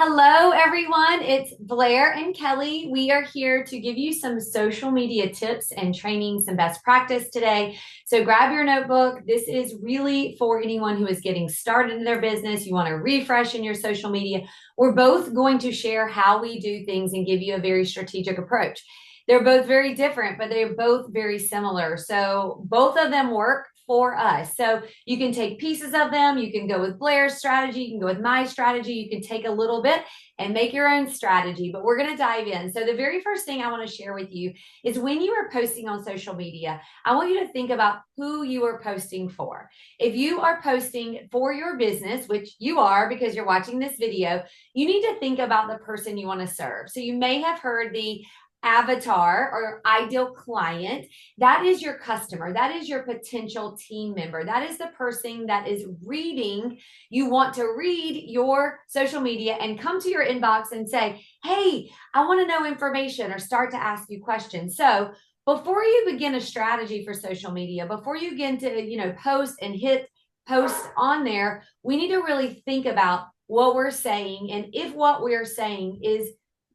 Hello, everyone. It's Blair and Kelly. We are here to give you some social media tips and training, some best practice today. So grab your notebook. This is really for anyone who is getting started in their business. You want to refresh in your social media. We're both going to share how we do things and give you a very strategic approach. They're both very different, but they're both very similar. So both of them work for us. So you can take pieces of them. You can go with Blair's strategy. You can go with my strategy. You can take a little bit and make your own strategy, but we're going to dive in. So the very first thing I want to share with you is when you are posting on social media, I want you to think about who you are posting for. If you are posting for your business, which you are because you're watching this video, you need to think about the person you want to serve. So you may have heard the avatar or ideal client. That is your customer. That is your potential team member. That is the person that is reading. You want to read your social media and come to your inbox and say, hey, I want to know information, or start to ask you questions. So before you begin a strategy for social media, before you begin to, post and hit post on there, we need to really think about what we're saying and if what we're saying is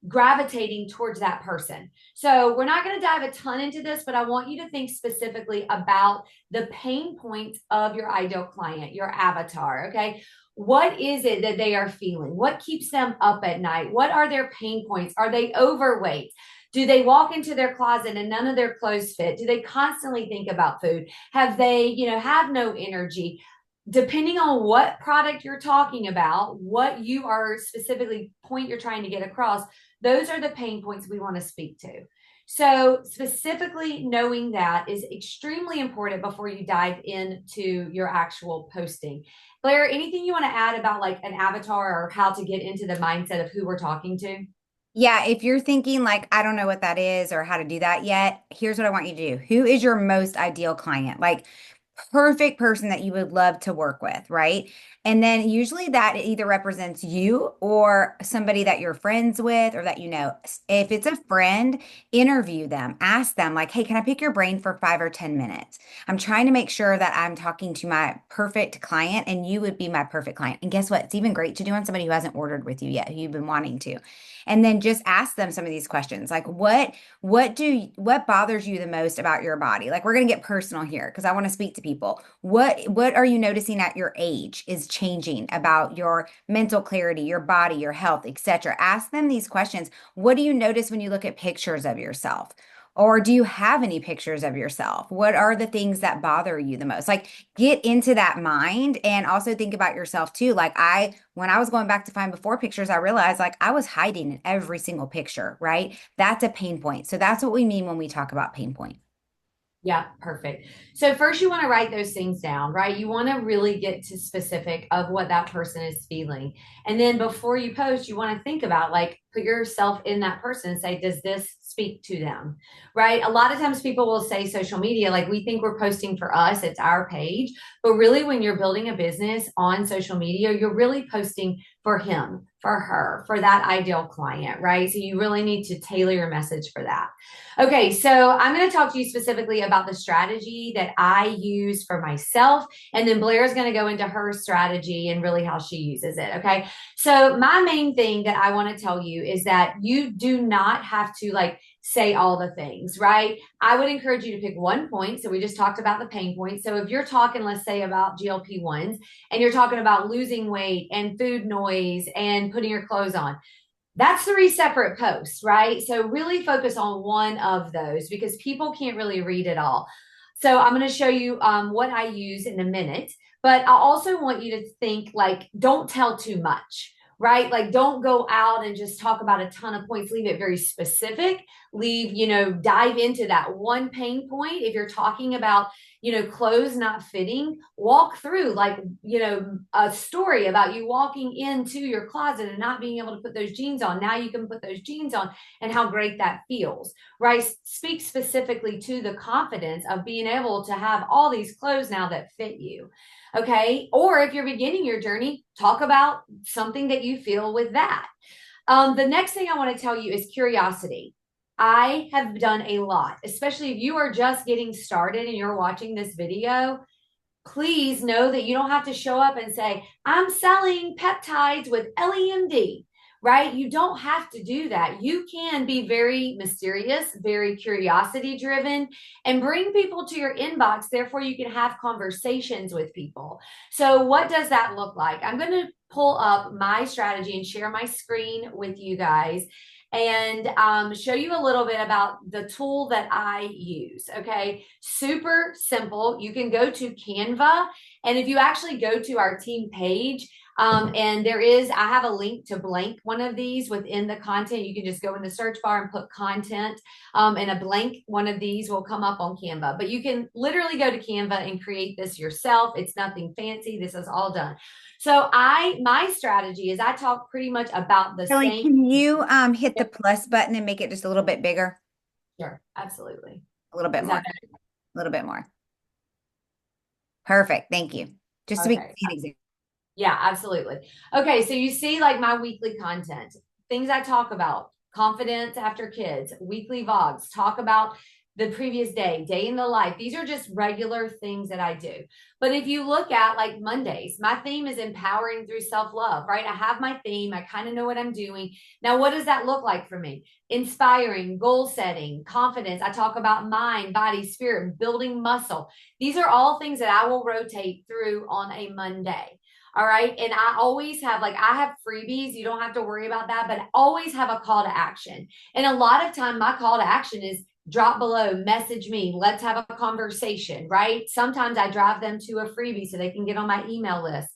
gravitating towards that person. So we're not going to dive a ton into this, but I want you to think specifically about the pain points of your ideal client, your avatar. Okay. What is it that they are feeling? What keeps them up at night? What are their pain points? Are they overweight? Do they walk into their closet and none of their clothes fit? Do they constantly think about food? Have they, have no energy? Depending on what product you're talking about, what you are specifically point you're trying to get across, those are the pain points we want to speak to. So specifically knowing that is extremely important before you dive into your actual posting. Blair, anything you want to add about like an avatar or how to get into the mindset of who we're talking to? Yeah, if you're thinking like, I don't know what that is or how to do that yet, here's what I want you to do. Who is your most ideal client? Like, perfect person that you would love to work with, right? And then usually that either represents you or somebody that you're friends with or that you know. If it's a friend, interview them, ask them, like, hey, can I pick your brain for 5 or 10 minutes? I'm trying to make sure that I'm talking to my perfect client and you would be my perfect client. And guess what? It's even great to do on somebody who hasn't ordered with you yet, who you've been wanting to. And then just ask them some of these questions like what bothers you the most about your body? Like we're going to get personal here because I want to speak to people. What are you noticing at your age is changing about your mental clarity, your body, your health, etc. Ask them these questions. What do you notice when you look at pictures of yourself? Or do you have any pictures of yourself? What are the things that bother you the most? Like get into that mind and also think about yourself too. When I was going back to find before pictures, I realized like I was hiding in every single picture, right? That's a pain point. So that's what we mean when we talk about pain point. Yeah, perfect. So first you want to write those things down, right? You want to really get to specific of what that person is feeling. And then before you post, you want to think about like put yourself in that person and say, does this speak to them? Right? A lot of times people will say social media, like we think we're posting for us, it's our page. But really, when you're building a business on social media, you're really posting for him, for her, for that ideal client, right? So you really need to tailor your message for that. Okay, so I'm going to talk to you specifically about the strategy that I use for myself. And then Blair is going to go into her strategy and really how she uses it. Okay, so my main thing that I want to tell you is that you do not have to like say all the things, right? I would encourage you to pick one point. So we just talked about the pain point. So if you're talking, let's say, about GLP-1s and you're talking about losing weight and food noise and putting your clothes on, that's three separate posts, right? So really focus on one of those because people can't really read it all. So I'm going to show you what I use in a minute, but I also want you to think like, don't tell too much, right? Like, don't go out and just talk about a ton of points. Leave it very specific. Dive into that one pain point. If you're talking about, clothes not fitting, walk through like, a story about you walking into your closet and not being able to put those jeans on. Now you can put those jeans on and how great that feels, right? Speak specifically to the confidence of being able to have all these clothes now that fit you. Okay. Or if you're beginning your journey, talk about something that you feel with that. The next thing I want to tell you is curiosity. I have done a lot, especially if you are just getting started and you're watching this video. Please know that you don't have to show up and say, I'm selling peptides with LEMD, right? You don't have to do that. You can be very mysterious, very curiosity driven, and bring people to your inbox. Therefore, you can have conversations with people. So, what does that look like? I'm going to pull up my strategy and share my screen with you guys and show you a little bit about the tool that I use. Okay, super simple. You can go to Canva, and if you actually go to our team page, and I have a link to blank one of these within the content. You can just go in the search bar and put content, and a blank one of these will come up on Canva. But you can literally go to Canva and create this yourself. It's nothing fancy. This is all done. So my strategy is I talk pretty much about the Kelly, same. can you hit the plus button and make it just a little bit bigger? Sure, absolutely. A little bit Is more. that A little bit more. Perfect. Thank you. Just so better? we can Okay. see an example. Yeah, absolutely. Okay, so you see like my weekly content, things I talk about, confidence after kids, weekly vlogs, talk about the previous day in the life. These are just regular things that I do. But if you look at like Mondays, my theme is empowering through self-love, right? I have my theme, I kind of know what I'm doing. Now, what does that look like for me? Inspiring, goal setting, confidence. I talk about mind, body, spirit, building muscle. These are all things that I will rotate through on a Monday. All right. And I always have I have freebies. You don't have to worry about that, but I always have a call to action. And a lot of time, my call to action is drop below, message me, let's have a conversation, right? Sometimes I drive them to a freebie so they can get on my email list.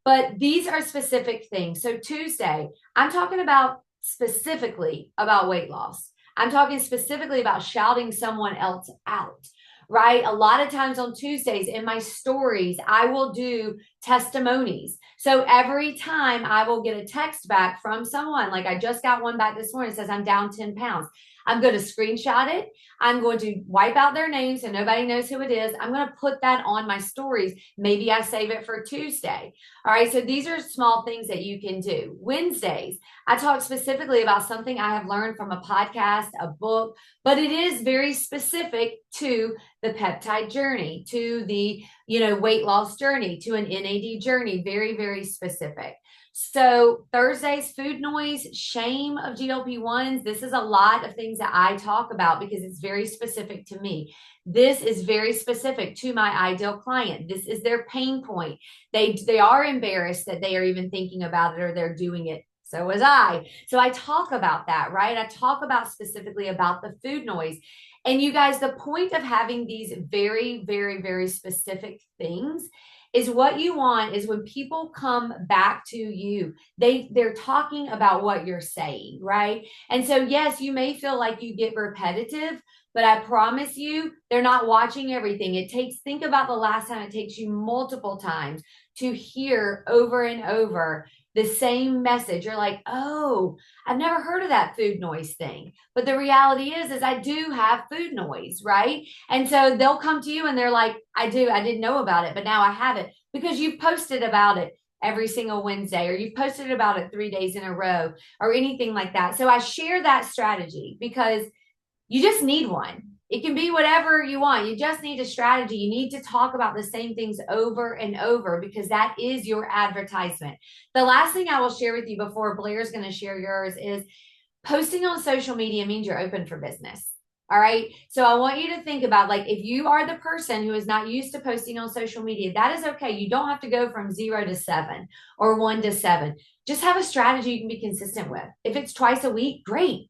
But these are specific things. So Tuesday, I'm talking about specifically about weight loss. I'm talking specifically about shouting someone else out, right? A lot of times on Tuesdays in my stories, I will do testimonies. So every time I will get a text back from someone, like I just got one back this morning, it says I'm down 10 pounds. I'm going to screenshot it. I'm going to wipe out their name so nobody knows who it is. I'm going to put that on my stories. Maybe I save it for Tuesday. All right. So these are small things that you can do. Wednesdays, I talk specifically about something I have learned from a podcast, a book, but it is very specific to the peptide journey, to the weight loss journey, to an NAD journey. Very, very specific. So Thursdays, food noise, shame of GLP-1s. This is a lot of things that I talk about because it's very specific to me. This is very specific to my ideal client. This is their pain point. They are embarrassed that they are even thinking about it or they're doing it. So was I. So I talk about that, right? I talk about specifically about the food noise. And you guys, the point of having these very, very, very specific things is what you want is when people come back to you, they're talking about what you're saying, right? And so yes, you may feel like you get repetitive, but I promise you, they're not watching everything. Think about the last time it takes you multiple times to hear over and over the same message. You're like, oh, I've never heard of that food noise thing. But the reality is I do have food noise, right? And so they'll come to you and they're like, I didn't know about it, but now I have it because you've posted about it every single Wednesday, or you've posted about it 3 days in a row, or anything like that. So I share that strategy because you just need one. It can be whatever you want. You just need a strategy. You need to talk about the same things over and over because that is your advertisement. The last thing I will share with you before Blair's going to share yours is posting on social media means you're open for business. All right. So I want you to think about if you are the person who is not used to posting on social media, that is okay. You don't have to go from 0 to 7 or 1 to 7. Just have a strategy you can be consistent with. If it's twice a week, great.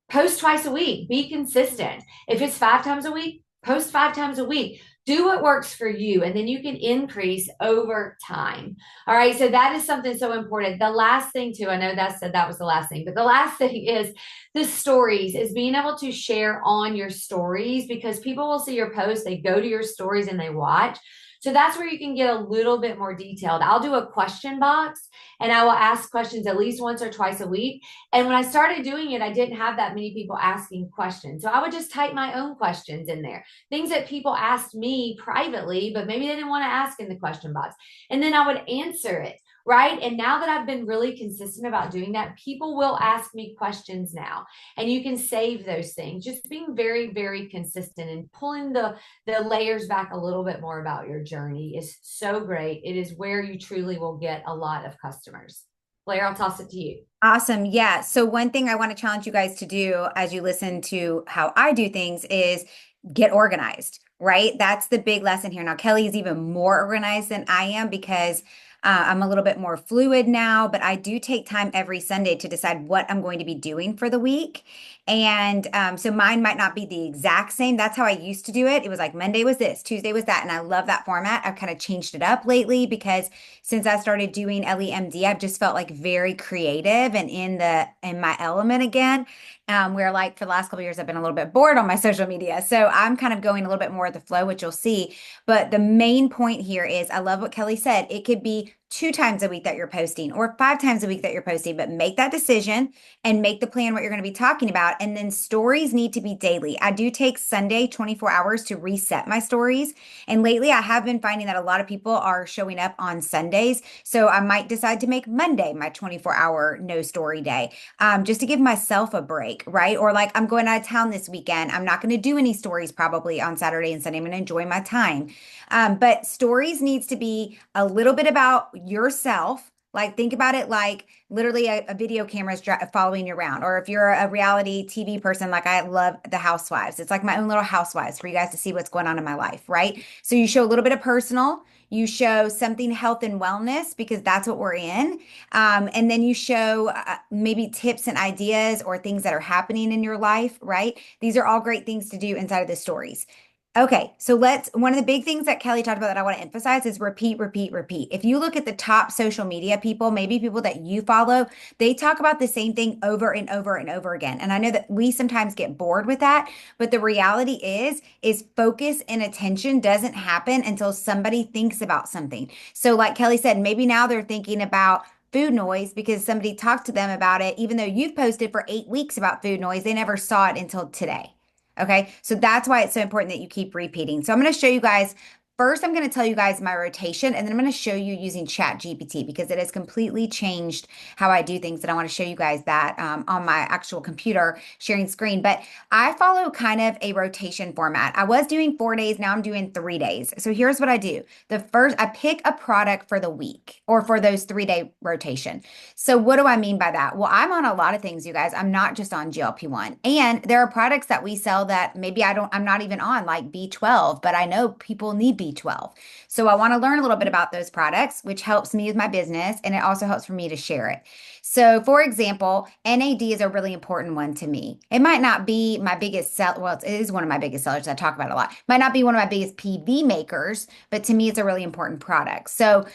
Post twice a week, be consistent. If it's 5 times a week, post 5 times a week. Do what works for you, and then you can increase over time. All right. So that is something so important. The last thing, too, I know that was the last thing, but the last thing is the stories, is being able to share on your stories because people will see your posts, they go to your stories and they watch. So that's where you can get a little bit more detailed. I'll do a question box and I will ask questions at least once or twice a week. And when I started doing it, I didn't have that many people asking questions. So I would just type my own questions in there, things that people asked me privately, but maybe they didn't want to ask in the question box. And then I would answer it. Right. And now that I've been really consistent about doing that, people will ask me questions now, and you can save those things. Just being very, very consistent and pulling the layers back a little bit more about your journey is so great. It is where you truly will get a lot of customers. Blair, I'll toss it to you. Awesome. Yeah. So one thing I want to challenge you guys to do as you listen to how I do things is get organized, right? That's the big lesson here. Now, Kelly is even more organized than I am because I'm a little bit more fluid now, but I do take time every Sunday to decide what I'm going to be doing for the week. And so mine might not be the exact same. That's how I used to do it. It was like Monday was this, Tuesday was that. And I love that format. I've kind of changed it up lately because since I started doing LEMD, I've just felt like very creative and in my element again. Where like for the last couple of years, I've been a little bit bored on my social media. So I'm kind of going a little bit more with the flow, which you'll see. But the main point here is I love what Kelly said. It could be 2 times a week that you're posting or 5 times a week that you're posting, but make that decision and make the plan what you're going to be talking about. And then stories need to be daily. I do take Sunday 24 hours to reset my stories. And lately, I have been finding that a lot of people are showing up on Sundays. So I might decide to make Monday my 24-hour no story day, just to give myself a break, right? Or like I'm going out of town this weekend. I'm not going to do any stories probably on Saturday and Sunday. I'm going to enjoy my time. But stories needs to be a little bit about yourself. Like think about it like literally a video camera is following you around. Or if you're a reality TV person, like I love the Housewives. It's like my own little Housewives for you guys to see what's going on in my life, right? So you show a little bit of personal, you show something health and wellness because that's what we're in. And then you show maybe tips and ideas or things that are happening in your life, right? These are all great things to do inside of the stories. Okay, so one of the big things that Kelly talked about that I want to emphasize is repeat, repeat, repeat. If you look at the top social media people, maybe people that you follow, they talk about the same thing over and over and over again. And I know that we sometimes get bored with that, but the reality is focus and attention doesn't happen until somebody thinks about something. So like Kelly said, maybe now they're thinking about food noise because somebody talked to them about it, even though you've posted for 8 weeks about food noise, they never saw it until today. Okay, so that's why it's so important that you keep repeating. So I'm going to show you guys. First, I'm going to tell you guys my rotation, and then I'm going to show you using Chat GPT because it has completely changed how I do things. And I want to show you guys that on my actual computer sharing screen. But I follow kind of a rotation format. I was doing 4 days, now I'm doing 3 days. So here's what I do. The first, I pick a product for the week or for those 3 day rotation. So what do I mean by that? Well, I'm on a lot of things, you guys. I'm not just on GLP-1. And there are products that we sell that maybe I'm not even on, like B12, but I know people need B12. So I want to learn a little bit about those products, which helps me with my business. And it also helps for me to share it. So for example, NAD is a really important one to me. It might not be my biggest sell. Well, it is one of my biggest sellers. I talk about it a lot. Might not be one of my biggest PV makers, but to me, it's a really important product. So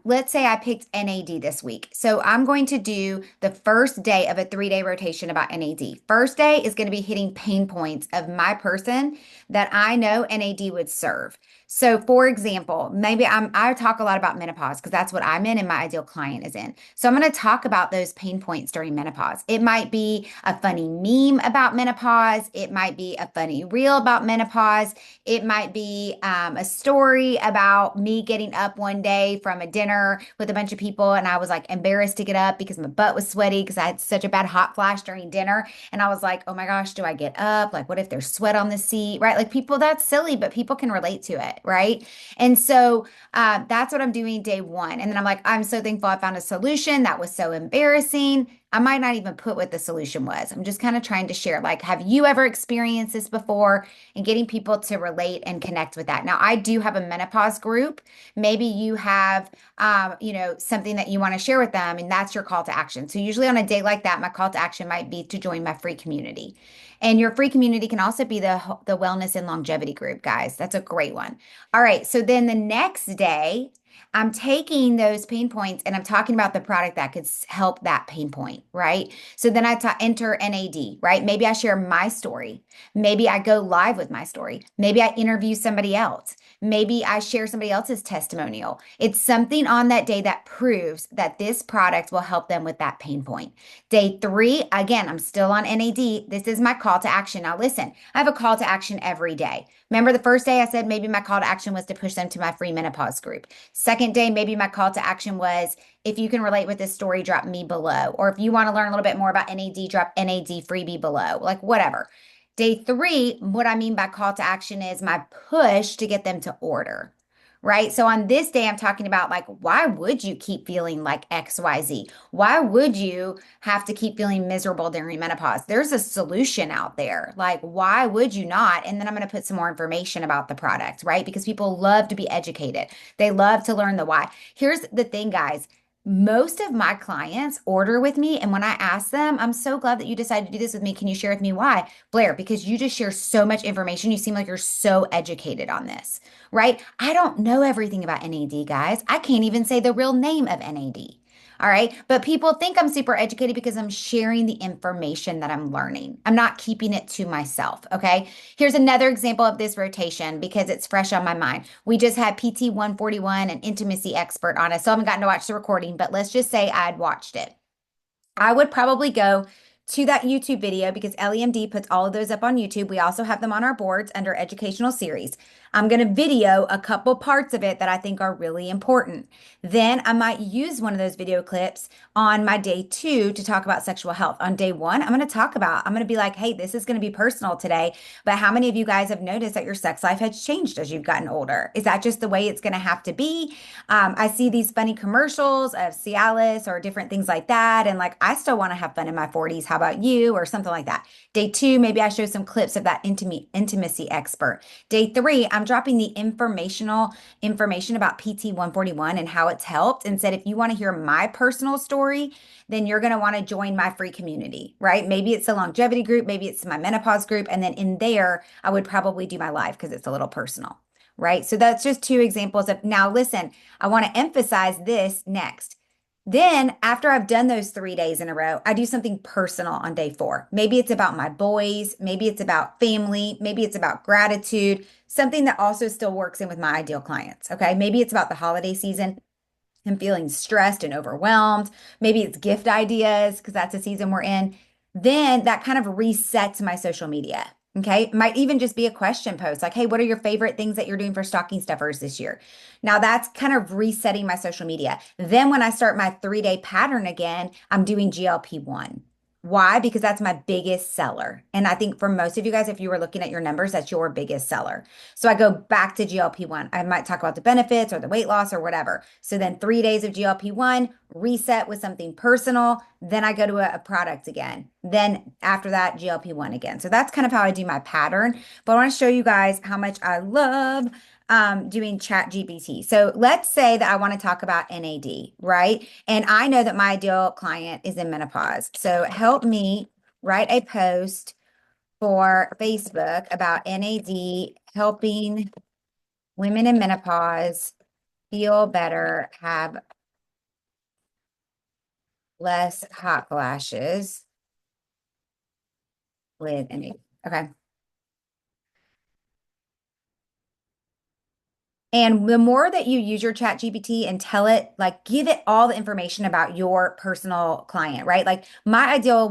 let's say I picked NAD this week. So I'm going to do the first day of a 3 day rotation about NAD. First day is going to be hitting pain points of my person that I know NAD would serve. So for example, maybe I talk a lot about menopause because that's what I'm in and my ideal client is in. So I'm going to talk about those pain points during menopause. It might be a funny meme about menopause. It might be a funny reel about menopause. It might be a story about me getting up one day from a dinner with a bunch of people and I was like embarrassed to get up because my butt was sweaty because I had such a bad hot flash during dinner. And I was like, oh my gosh, do I get up? Like, what if there's sweat on the seat, right? Like people, that's silly, but people can relate to it, right? And so that's what I'm doing day one. And then I'm like, I'm so thankful I found a solution. That was so embarrassing. I might not even put what the solution was. I'm just kind of trying to share, like, have you ever experienced this before? And getting people to relate and connect with that. Now, I do have a menopause group. Maybe you have, something that you want to share with them, and that's your call to action. So usually on a day like that, my call to action might be to join my free community. And your free community can also be the wellness and longevity group, guys. That's a great one. All right. So then the next day, I'm taking those pain points and I'm talking about the product that could help that pain point, right? So then I enter NAD, right? Maybe I share my story. Maybe I go live with my story. Maybe I interview somebody else. Maybe I share somebody else's testimonial. It's something on that day that proves that this product will help them with that pain point. Day three, again, I'm still on NAD. This is my call to action. Now, listen, I have a call to action every day. Remember the first day I said maybe my call to action was to push them to my free menopause group. Second day, maybe my call to action was if you can relate with this story, drop me below. Or if you want to learn a little bit more about NAD, drop NAD freebie below, like whatever. Day three, what I mean by call to action is my push to get them to order, right? So on this day, I'm talking about like, why would you keep feeling like XYZ? Why would you have to keep feeling miserable during menopause? There's a solution out there. Like, why would you not? And then I'm going to put some more information about the product, right? Because people love to be educated. They love to learn the why. Here's the thing, guys. Most of my clients order with me, and when I ask them, I'm so glad that you decided to do this with me. Can you share with me why? Blair, because you just share so much information. You seem like you're so educated on this, right? I don't know everything about NAD, guys. I can't even say the real name of NAD. All right. But people think I'm super educated because I'm sharing the information that I'm learning. I'm not keeping it to myself. Okay. Here's another example of this rotation because it's fresh on my mind. We just had PT 141, an intimacy expert on us. So I haven't gotten to watch the recording, but let's just say I'd watched it. I would probably go to that YouTube video because LEMD puts all of those up on YouTube. We also have them on our boards under educational series. I'm going to video a couple parts of it that I think are really important. Then I might use one of those video clips on my day 2 to talk about sexual health. On day 1, I'm going to I'm going to be like, hey, this is going to be personal today, but how many of you guys have noticed that your sex life has changed as you've gotten older? Is that just the way it's going to have to be? I see these funny commercials of Cialis or different things like that. And like, I still want to have fun in my 40s. How about you? Or something like that. Day 2, maybe I show some clips of that intimacy expert. Day 3, I'm dropping the information about PT 141 and how it's helped. And said, if you want to hear my personal story, then you're going to want to join my free community, right? Maybe it's a longevity group, maybe it's my menopause group. And then in there, I would probably do my live because it's a little personal, right? So that's just 2 examples of now listen, I want to emphasize this next. Then after I've done those 3 days in a row, I do something personal on day 4. Maybe it's about my boys, maybe it's about family, maybe it's about gratitude, something that also still works in with my ideal clients. Okay. Maybe it's about the holiday season. I'm feeling stressed and overwhelmed. Maybe it's gift ideas because that's the season we're in. Then that kind of resets my social media. Okay. It might even just be a question post like, hey, what are your favorite things that you're doing for stocking stuffers this year? Now that's kind of resetting my social media. Then when I start my 3-day pattern again, I'm doing GLP-1. Why? Because that's my biggest seller. And I think for most of you guys, if you were looking at your numbers, that's your biggest seller. So I go back to GLP-1. I might talk about the benefits or the weight loss or whatever. So then 3 days of GLP-1, reset with something personal. Then I go to a product again. Then after that, GLP-1 again. So that's kind of how I do my pattern. But I want to show you guys how much I love doing chat GPT. So let's say that I want to talk about NAD, right? And I know that my ideal client is in menopause. So help me write a post for Facebook about NAD helping women in menopause feel better, have less hot flashes with NAD. Okay. And the more that you use your chat GPT and tell it, like, give it all the information about your personal client, right? Like, my ideal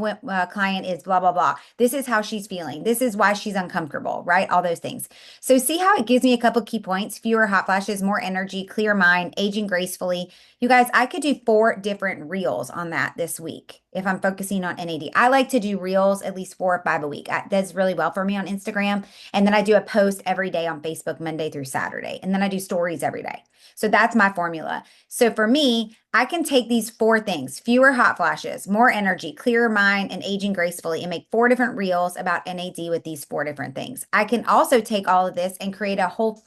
client is blah, blah, blah. This is how she's feeling. This is why she's uncomfortable, right? All those things. So, see how it gives me a couple key points: fewer hot flashes, more energy, clear mind, aging gracefully. You guys, I could do 4 different reels on that this week if I'm focusing on NAD. I like to do reels at least 4 or 5 a week. That does really well for me on Instagram. And then I do a post every day on Facebook, Monday through Saturday. And then I do stories every day. So that's my formula. So for me, I can take these 4 things: fewer hot flashes, more energy, clearer mind, and aging gracefully, and make 4 different reels about NAD with these 4 different things. I can also take all of this and create a whole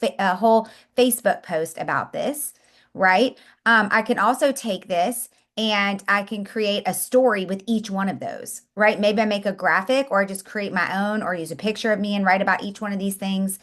Facebook post about this, right? I can also take this and I can create a story with each one of those, right? Maybe I make a graphic or I just create my own or use a picture of me and write about each one of these things.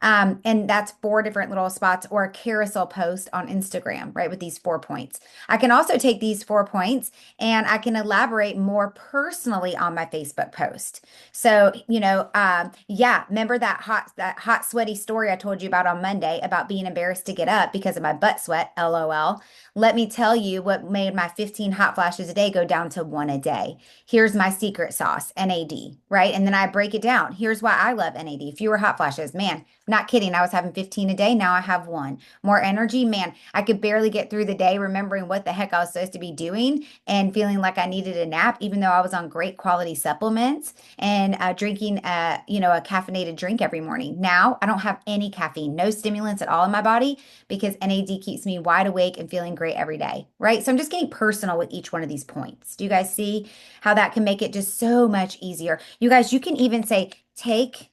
And that's 4 different little spots or a carousel post on Instagram, right? With these 4 points. I can also take these 4 points and I can elaborate more personally on my Facebook post. So, yeah, remember that hot, sweaty story I told you about on Monday about being embarrassed to get up because of my butt sweat, LOL. Let me tell you what made my 15 hot flashes a day go down to 1 a day. Here's my secret sauce, NAD, right? And then I break it down. Here's why I love NAD. Fewer hot flashes. Man, Not kidding. I was having 15 a day. Now I have one. More energy. Man, I could barely get through the day remembering what the heck I was supposed to be doing and feeling like I needed a nap, even though I was on great quality supplements and drinking a caffeinated drink every morning. Now I don't have any caffeine, no stimulants at all in my body because NAD keeps me wide awake and feeling great every day, right? So I'm just getting personal with each one of these points. Do you guys see how that can make it just so much easier? You guys, you can even say, take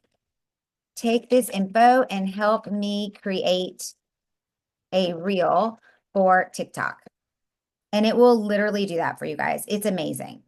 this info and help me create a reel for TikTok. And it will literally do that for you guys. It's amazing.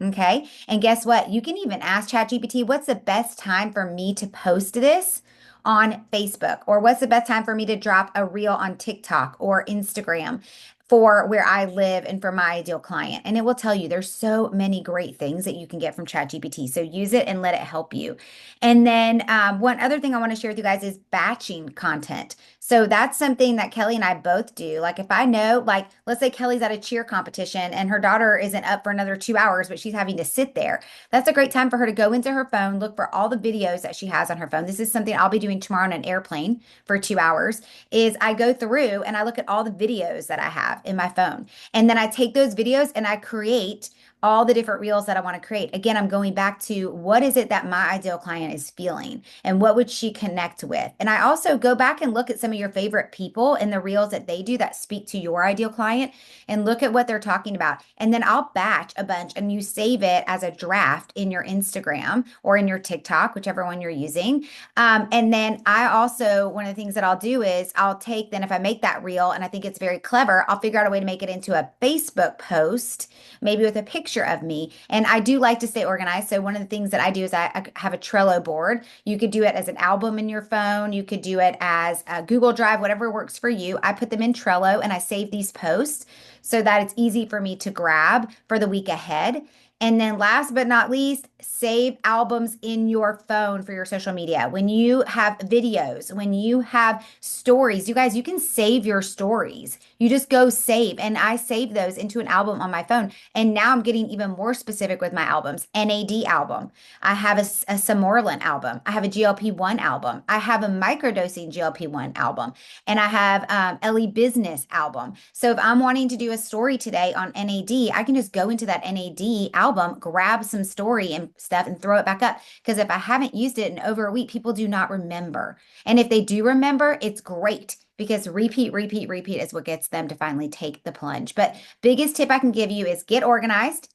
Okay. And guess what? You can even ask ChatGPT, what's the best time for me to post this on Facebook? Or what's the best time for me to drop a reel on TikTok or Instagram for where I live and for my ideal client? And it will tell you there's so many great things that you can get from ChatGPT. So use it and let it help you. And then one other thing I want to share with you guys is batching content. So that's something that Kelly and I both do. Like if I know, like let's say Kelly's at a cheer competition and her daughter isn't up for another 2 hours, but she's having to sit there. That's a great time for her to go into her phone, look for all the videos that she has on her phone. This is something I'll be doing tomorrow on an airplane for 2 hours, is I go through and I look at all the videos that I have in my phone. And then I take those videos and I create all the different reels that I want to create. Again, I'm going back to what is it that my ideal client is feeling and what would she connect with? And I also go back and look at some of your favorite people and the reels that they do that speak to your ideal client and look at what they're talking about. And then I'll batch a bunch and you save it as a draft in your Instagram or in your TikTok, whichever one you're using. And then I also, one of the things that I'll do is I'll take, then if I make that reel and I think it's very clever, I'll figure out a way to make it into a Facebook post, maybe with a picture of me. And I do like to stay organized. So one of the things that I do is I have a Trello board. You could do it as an album in your phone. You could do it as a Google Drive, whatever works for you. I put them in Trello and I save these posts so that it's easy for me to grab for the week ahead. And then last but not least, save albums in your phone for your social media. When you have videos, when you have stories, you guys, you can save your stories. You just go save. And I save those into an album on my phone. And now I'm getting even more specific with my albums. NAD album. I have a Samorlin album. I have a GLP-1 album. I have a microdosing GLP-1 album. And I have Ellie Business album. So if I'm wanting to do a story today on NAD, I can just go into that NAD album, grab some story and stuff and throw it back up. Because if I haven't used it in over a week, people do not remember. And if they do remember, it's great because repeat, repeat, repeat is what gets them to finally take the plunge. But biggest tip I can give you is get organized.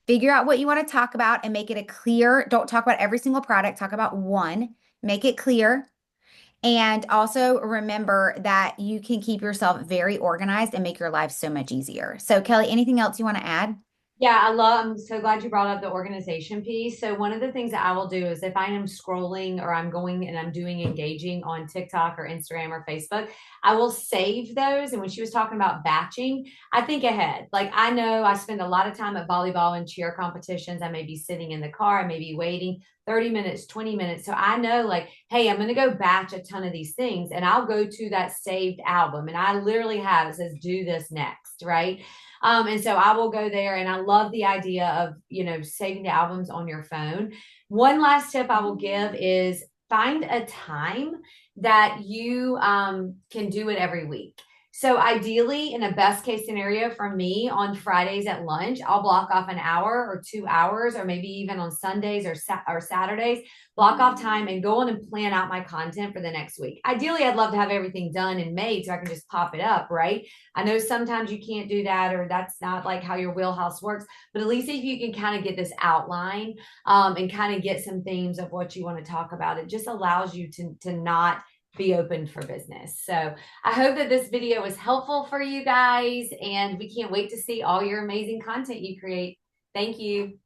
Figure out what you want to talk about and make it a clear. Don't talk about every single product, talk about one, make it clear. And also remember that you can keep yourself very organized and make your life so much easier. So, Kelly, anything else you want to add? Yeah, I'm so glad you brought up the organization piece. So one of the things that I will do is if I am scrolling or I'm going and I'm doing engaging on TikTok or Instagram or Facebook, I will save those. And when she was talking about batching, I think ahead. Like I know I spend a lot of time at volleyball and cheer competitions. I may be sitting in the car, I may be waiting 30 minutes, 20 minutes. So I know like, hey, I'm going to go batch a ton of these things and I'll go to that saved album. And I literally have, it says, do this next, right? And so I will go there and I love the idea of, saving the albums on your phone. One last tip I will give is find a time that you can do it every week. So ideally, in a best case scenario for me on Fridays at lunch, I'll block off an hour or 2 hours, or maybe even on Sundays or Saturdays, block off time and go on and plan out my content for the next week. Ideally, I'd love to have everything done and made so I can just pop it up, right? I know sometimes you can't do that, or that's not like how your wheelhouse works, but at least if you can kind of get this outline and kind of get some themes of what you want to talk about, it just allows you to not be open for business. So I hope that this video was helpful for you guys, and we can't wait to see all your amazing content you create. Thank you.